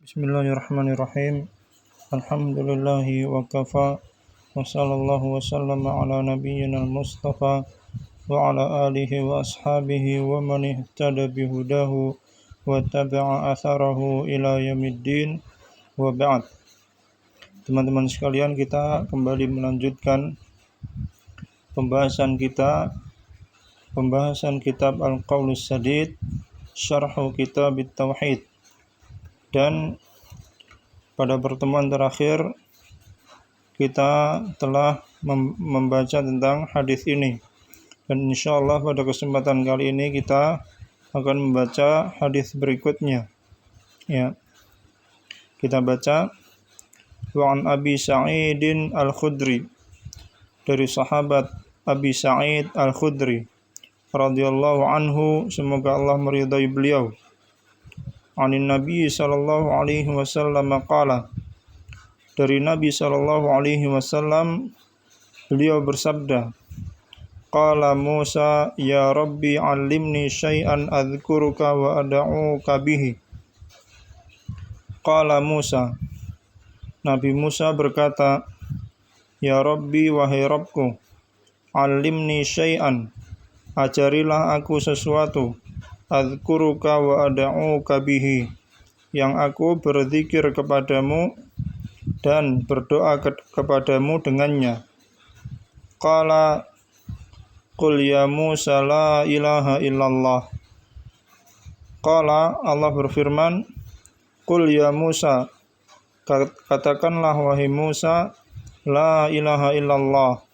Bismillahirrahmanirrahim. Alhamdulillahi wa kafa wa sallallahu wa sallama ala nabiyyina al-mustafa wa ala alihi wa ashabihi wa man ihtada bihudahu wa tabi'a atharahu ila yaumiddin wa ba'd. Teman-teman sekalian, kita kembali melanjutkan pembahasan kitab Al-Qaulus Sadid, Syarhu Kitab At-Tauhid. Dan pada pertemuan terakhir kita telah membaca tentang hadis ini, dan insyaallah pada kesempatan kali ini kita akan membaca hadis berikutnya. Ya, kita baca wa an Abi Sa'idin Al-Khudri, dari sahabat Abi Sa'id Al-Khudri radhiyallahu anhu, semoga Allah meridai beliau. Anin Nabi sallallahu alaihi wasallam qala, dari Nabi sallallahu alaihi wasallam beliau bersabda, qala Musa ya Rabbi 'allimni syai'an adzkuruka wa ad'uka bihi. Qala Musa, Nabi Musa berkata, ya Rabbi, wahai Rabbku, 'allimni syai'an, ajarilah aku sesuatu, adzkuruka wa ad'uka bihi, yang aku berzikir kepadamu dan berdoa kepadamu dengannya. Qala qul ya Musa la ilaha illallah. Qala, Allah berfirman, qul ya Musa, katakanlah wahai Musa, la ilaha illallah,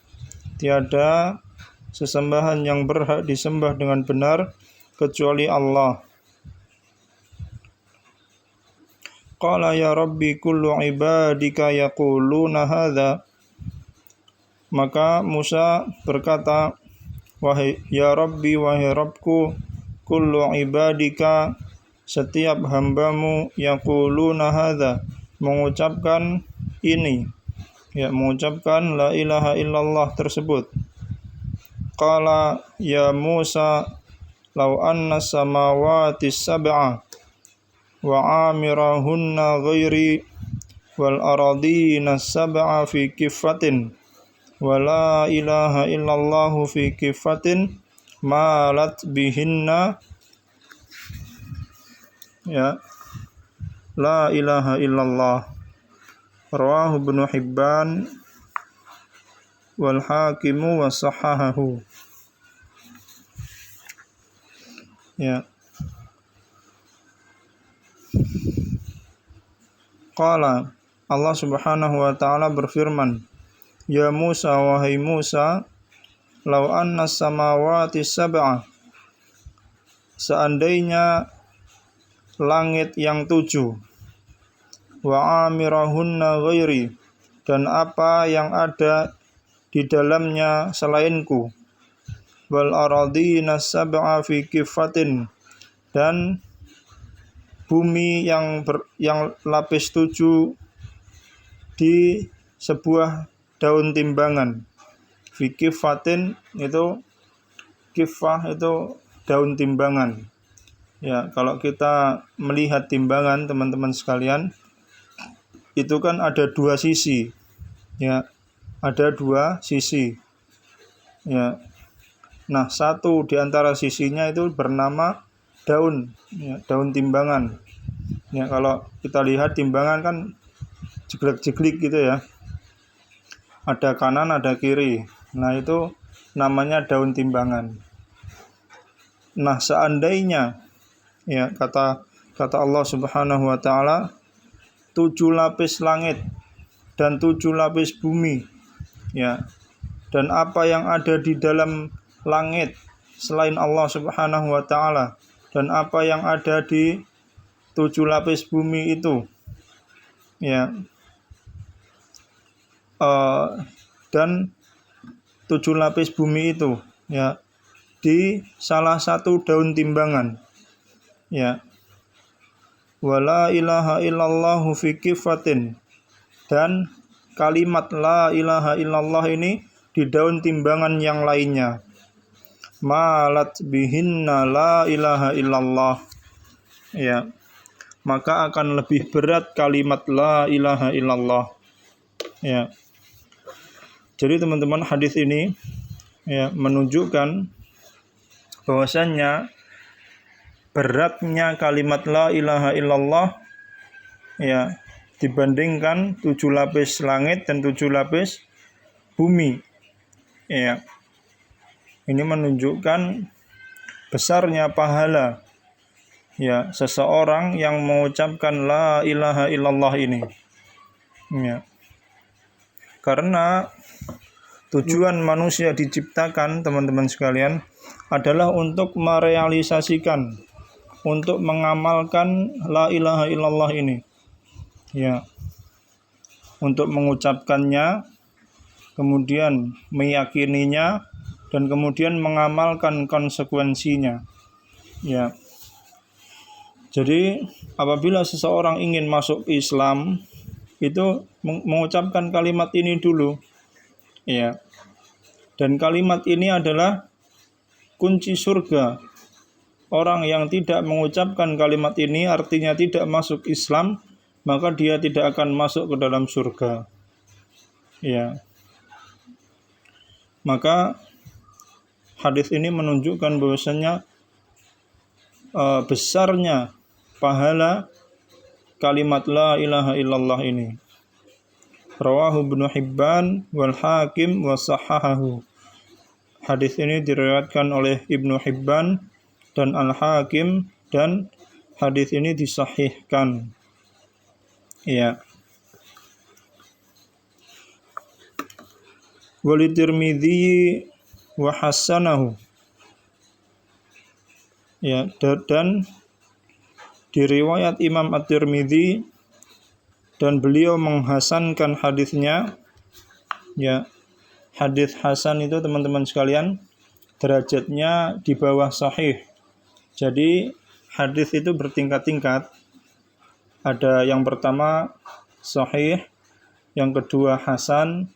tiada sesembahan yang berhak disembah dengan benar kecuali Allah. Qala ya Rabbi kullu ibadika yaquluna hadza. Maka Musa berkata, wahai ya Rabbi, wahai Rabbku, kullu ibadika, setiap hambamu, yaquluna hadza, mengucapkan ini, ya, mengucapkan la ilaha illallah tersebut. Qala ya Musa law anna samawati sab'a wa amirahunna ghairi wal aradina sab'a fi kifatin wa la ilaha illallah fi kifatin malat bihinna, ya, la ilaha illallah. Rawahu Ibnu Hibban wal Hakimu wa sahahahu. Ya. Qala, Allah Subhanahu wa ta'ala berfirman, ya Musa, wahai Musa, law anna samawati sab'a, seandainya langit yang 7, wa amirahunna ghairi, dan apa yang ada di dalamnya selainku, wal aradina sab'a fi kifatin, dan bumi yang lapis 7 di sebuah daun timbangan. Fi kifatin, itu kifah itu daun timbangan. Ya, kalau kita melihat timbangan, teman-teman sekalian, itu kan ada dua sisi. Ya, ada dua sisi. Ya. Nah, satu di antara sisinya itu bernama daun, ya, daun timbangan. Ya, kalau kita lihat timbangan kan jeglek-jeglik gitu ya. Ada kanan, ada kiri. Nah, itu namanya daun timbangan. Nah, seandainya, ya, kata Allah Subhanahu wa ta'ala, 7 lapis langit dan 7 lapis bumi, ya, dan apa yang ada di dalam langit selain Allah Subhanahu wa ta'ala, dan apa yang ada di 7 lapis bumi itu, ya, dan 7 lapis bumi itu, ya, di salah satu daun timbangan, ya, wala ilaha illallah fi kifatin, dan kalimat la ilaha illallah ini di daun timbangan yang lainnya, malat bihinna la ilaha illallah, ya, maka akan lebih berat kalimat la ilaha illallah. Ya. Jadi teman-teman, hadis ini ya menunjukkan bahwasannya beratnya kalimat la ilaha illallah ya dibandingkan 7 lapis langit dan 7 lapis bumi. Ya. Ini menunjukkan besarnya pahala ya seseorang yang mengucapkan la ilaha illallah ini. Ya. Karena tujuan manusia diciptakan, teman-teman sekalian, adalah untuk merealisasikan, untuk mengamalkan la ilaha illallah ini. Ya. Untuk mengucapkannya, kemudian meyakininya, dan kemudian mengamalkan konsekuensinya. Ya. Jadi apabila seseorang ingin masuk Islam, itu mengucapkan kalimat ini dulu. Ya. Dan kalimat ini adalah kunci surga. Orang yang tidak mengucapkan kalimat ini artinya tidak masuk Islam, maka dia tidak akan masuk ke dalam surga. Ya. Maka hadis ini menunjukkan bahwasanya besarnya pahala kalimat la ilaha illallah ini. Rawahu Ibnu Hibban wal Hakim wa sahahahu. Hadis ini diriwayatkan oleh Ibnu Hibban dan Al-Hakim, dan hadis ini disahihkan. Ya. Wali Tirmidzi wa hasanahu. Ya, dan di riwayat Imam At-Tirmidzi dan beliau menghasankan hadisnya. Ya, hadis hasan itu teman-teman sekalian derajatnya di bawah sahih. Jadi hadis itu bertingkat-tingkat. Ada yang pertama sahih, yang kedua hasan,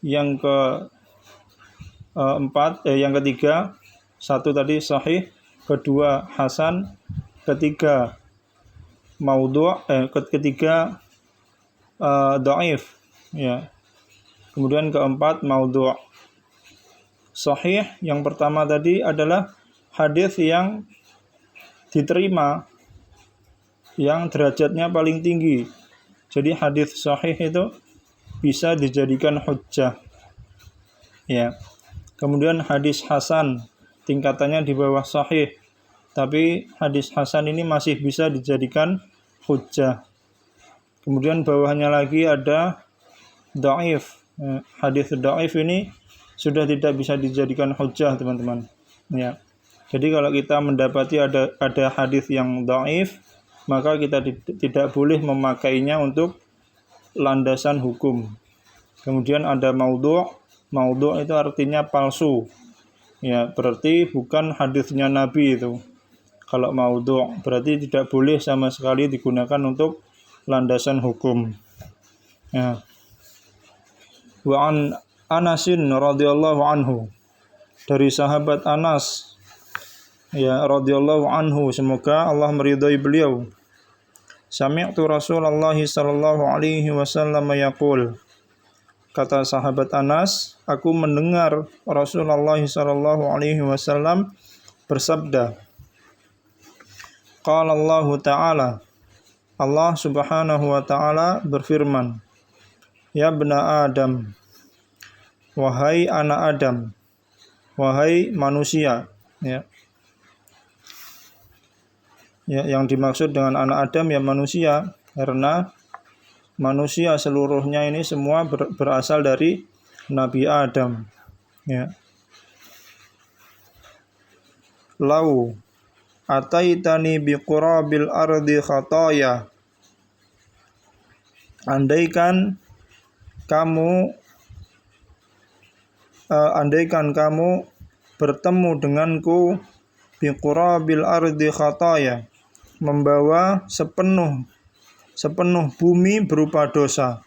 yang yang ketiga, satu tadi sahih, kedua hasan, ketiga maudhu', ketiga dhaif, ya. Kemudian keempat maudhu'. Sahih yang pertama tadi adalah hadis yang diterima, yang derajatnya paling tinggi. Jadi hadis sahih itu bisa dijadikan hujjah. Ya. Kemudian hadis hasan tingkatannya di bawah sahih, tapi hadis hasan ini masih bisa dijadikan hujjah. Kemudian bawahnya lagi ada dhaif. Hadis dhaif ini sudah tidak bisa dijadikan hujjah, teman-teman. Ya. Jadi kalau kita mendapati ada hadis yang dhaif, maka kita tidak boleh memakainya untuk landasan hukum. Kemudian ada maudhu'. Maudhu' itu artinya palsu. Ya, berarti bukan hadisnya Nabi itu. Kalau maudhu' berarti tidak boleh sama sekali digunakan untuk landasan hukum. Ya. Wa an Anasin radhiyallahu anhu, dari sahabat Anas ya radhiyallahu anhu, semoga Allah meridhai beliau. Sami'tu Rasulullah sallallahu alaihi wasallam yaqul, kata sahabat Anas, aku mendengar Rasulullah sallallahu alaihi wasallam bersabda. Qala Allah Ta'ala, Allah Subhanahu wa Ta'ala berfirman, ya bna Adam, wahai anak Adam, wahai manusia. Ya. Ya, yang dimaksud dengan anak Adam ya manusia, karena manusia seluruhnya ini semua berasal dari Nabi Adam. Ya. Lau ataitani biqurabil ardi khataya, andaikan kamu bertemu denganku biqurabil ardi khataya, membawa sepenuh bumi berupa dosa.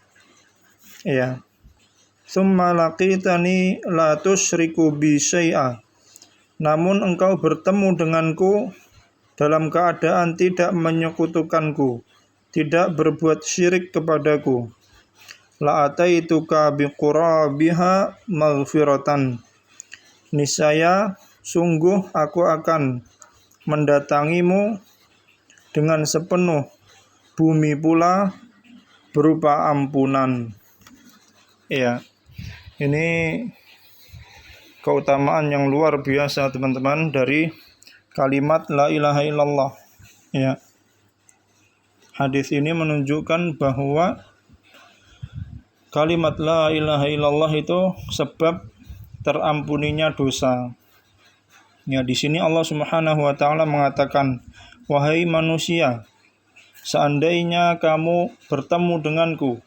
Ya. Tsumma laqitani la tusyriku bi syai'a, namun engkau bertemu denganku dalam keadaan tidak menyekutukanku, tidak berbuat syirik kepadaku. La ataituka biqurabiha maghfiratan. Niscaya sungguh aku akan mendatangimu dengan sepenuh bumi pula berupa ampunan. Ya, ini keutamaan yang luar biasa teman-teman dari kalimat la ilaha illallah. Ya. Hadis ini menunjukkan bahwa kalimat la ilaha illallah itu sebab terampuninya dosa. Ya, di sini Allah Subhanahu wa taala mengatakan, "Wahai manusia, seandainya kamu bertemu denganku,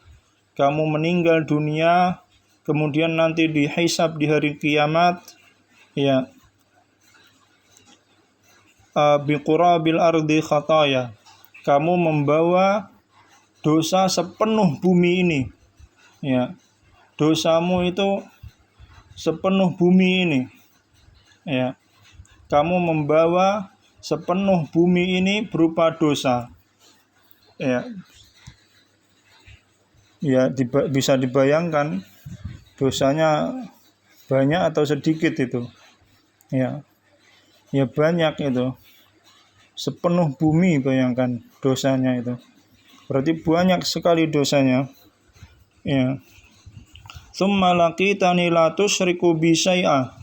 kamu meninggal dunia, kemudian nanti dihisab di hari kiamat, ya, biqurabil ardi khataya, kamu membawa dosa sepenuh bumi ini. Ya, dosamu itu sepenuh bumi ini. Ya, kamu membawa sepenuh bumi ini berupa dosa. Ya, bisa dibayangkan dosanya banyak atau sedikit itu. Ya, banyak itu. Sepenuh bumi, bayangkan dosanya itu. Berarti banyak sekali dosanya. Ya. Tsumma laqitani la tusyriku bi syai'a.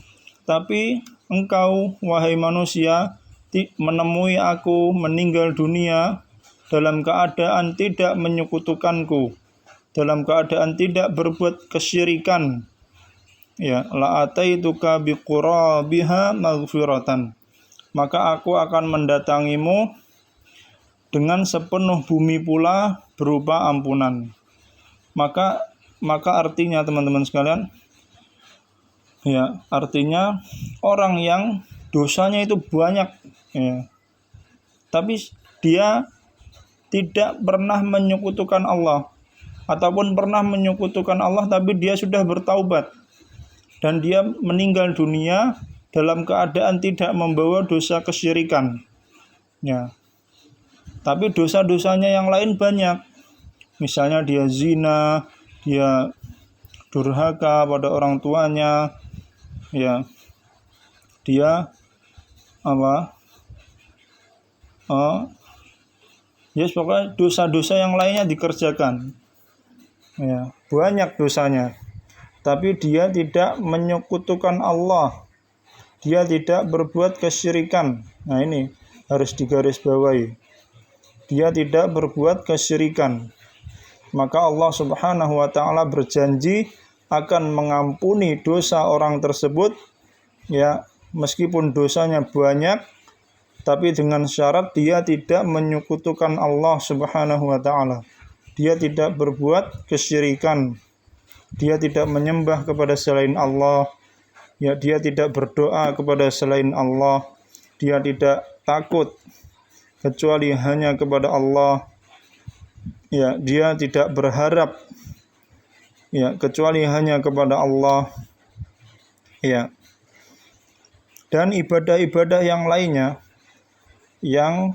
Tapi engkau wahai manusia menemui aku meninggal dunia dalam keadaan tidak menyekutukanku, dalam keadaan tidak berbuat kesyirikan. Ya, la ataituka biqurabiha maghfiratan. Maka aku akan mendatangimu dengan sepenuh bumi pula berupa ampunan. Maka artinya teman-teman sekalian, ya, artinya orang yang dosanya itu banyak, ya, tapi dia tidak pernah menyekutukan Allah, ataupun pernah menyekutukan Allah tapi dia sudah bertaubat dan dia meninggal dunia dalam keadaan tidak membawa dosa kesyirikan. Ya. Tapi dosa-dosanya yang lain banyak. Misalnya dia zina, dia durhaka pada orang tuanya, ya. Dia pokoknya dosa-dosa yang lainnya dikerjakan. Ya, banyak dosanya. Tapi dia tidak menyekutukan Allah. Dia tidak berbuat kesyirikan. Nah, ini harus digarisbawahi. Dia tidak berbuat kesyirikan. Maka Allah Subhanahu wa taala berjanji akan mengampuni dosa orang tersebut, ya, meskipun dosanya banyak, tapi dengan syarat dia tidak menyekutukan Allah Subhanahu wa taala. Dia tidak berbuat kesyirikan. Dia tidak menyembah kepada selain Allah. Ya, dia tidak berdoa kepada selain Allah. Dia tidak takut kecuali hanya kepada Allah. Ya, dia tidak berharap, ya, kecuali hanya kepada Allah. Ya. Dan ibadah-ibadah yang lainnya yang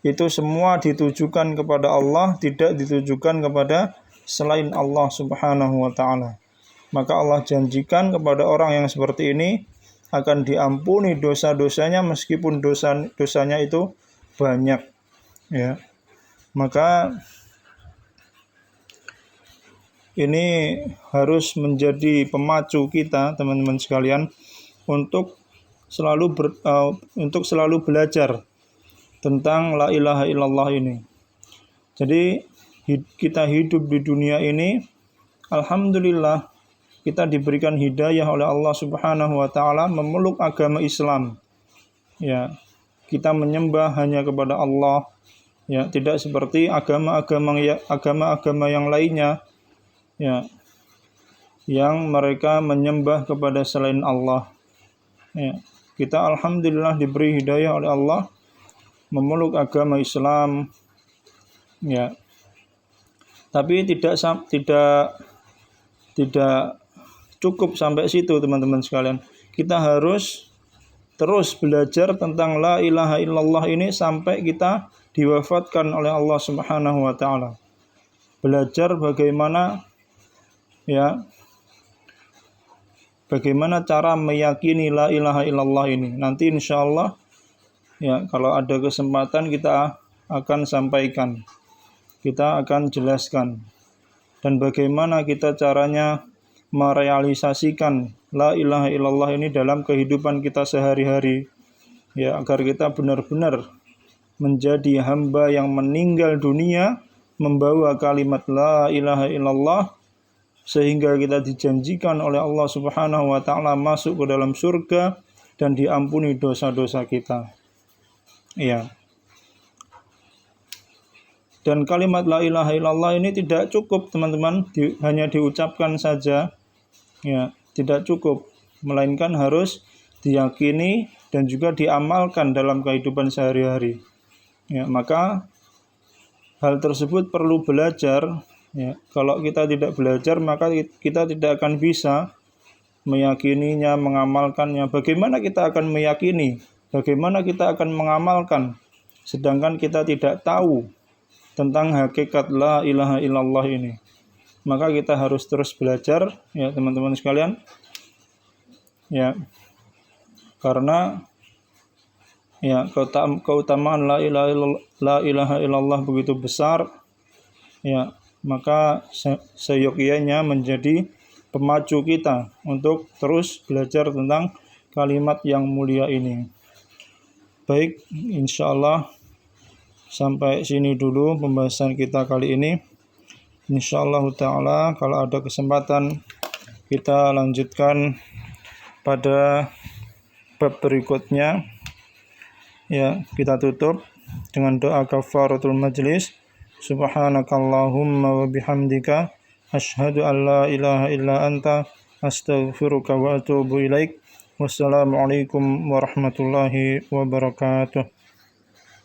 itu semua ditujukan kepada Allah, tidak ditujukan kepada selain Allah Subhanahu wa taala. Maka Allah janjikan kepada orang yang seperti ini akan diampuni dosa-dosanya meskipun dosanya itu banyak. Ya. Maka ini harus menjadi pemacu kita, teman-teman sekalian, untuk selalu belajar tentang la ilaha illallah ini. Jadi kita hidup di dunia ini, alhamdulillah kita diberikan hidayah oleh Allah Subhanahu wa taala memeluk agama Islam. Ya, kita menyembah hanya kepada Allah. Ya, tidak seperti agama-agama yang lainnya, ya, yang mereka menyembah kepada selain Allah. Ya, kita alhamdulillah diberi hidayah oleh Allah memeluk agama Islam. Ya. Tapi tidak cukup sampai situ, teman-teman sekalian. Kita harus terus belajar tentang la ilaha illallah ini sampai kita diwafatkan oleh Allah Subhanahu wa taala. Belajar bagaimana cara meyakini la ilaha illallah ini. Nanti insyaallah kalau ada kesempatan kita akan sampaikan. Kita akan jelaskan dan bagaimana kita caranya merealisasikan la ilaha illallah ini dalam kehidupan kita sehari-hari, agar kita benar-benar menjadi hamba yang meninggal dunia membawa kalimat la ilaha illallah, sehingga kita dijanjikan oleh Allah Subhanahu wa taala masuk ke dalam surga dan diampuni dosa-dosa kita. Dan kalimat la ilaha illallah ini tidak cukup, teman-teman, hanya diucapkan saja. Tidak cukup, melainkan harus diyakini dan juga diamalkan dalam kehidupan sehari-hari. Maka hal tersebut perlu belajar. Kalau kita tidak belajar, maka kita tidak akan bisa meyakininya, mengamalkannya. Bagaimana kita akan meyakini? Bagaimana kita akan mengamalkan? Sedangkan kita tidak tahu tentang hakikat la ilaha illallah ini. Maka kita harus terus belajar, teman-teman sekalian. Karena keutamaan la ilaha illallah begitu besar, maka seyogyanya menjadi pemacu kita untuk terus belajar tentang kalimat yang mulia ini. Baik, insyaallah sampai sini dulu pembahasan kita kali ini. Insyaallah ta'ala kalau ada kesempatan kita lanjutkan pada bab berikutnya. Kita tutup dengan doa kafaratul majlis. Subhanakallahumma wa bihamdika asyhadu an la ilaha illa anta astaghfiruka wa atubu ilaik. Wassalamualaikum warahmatullahi wabarakatuh.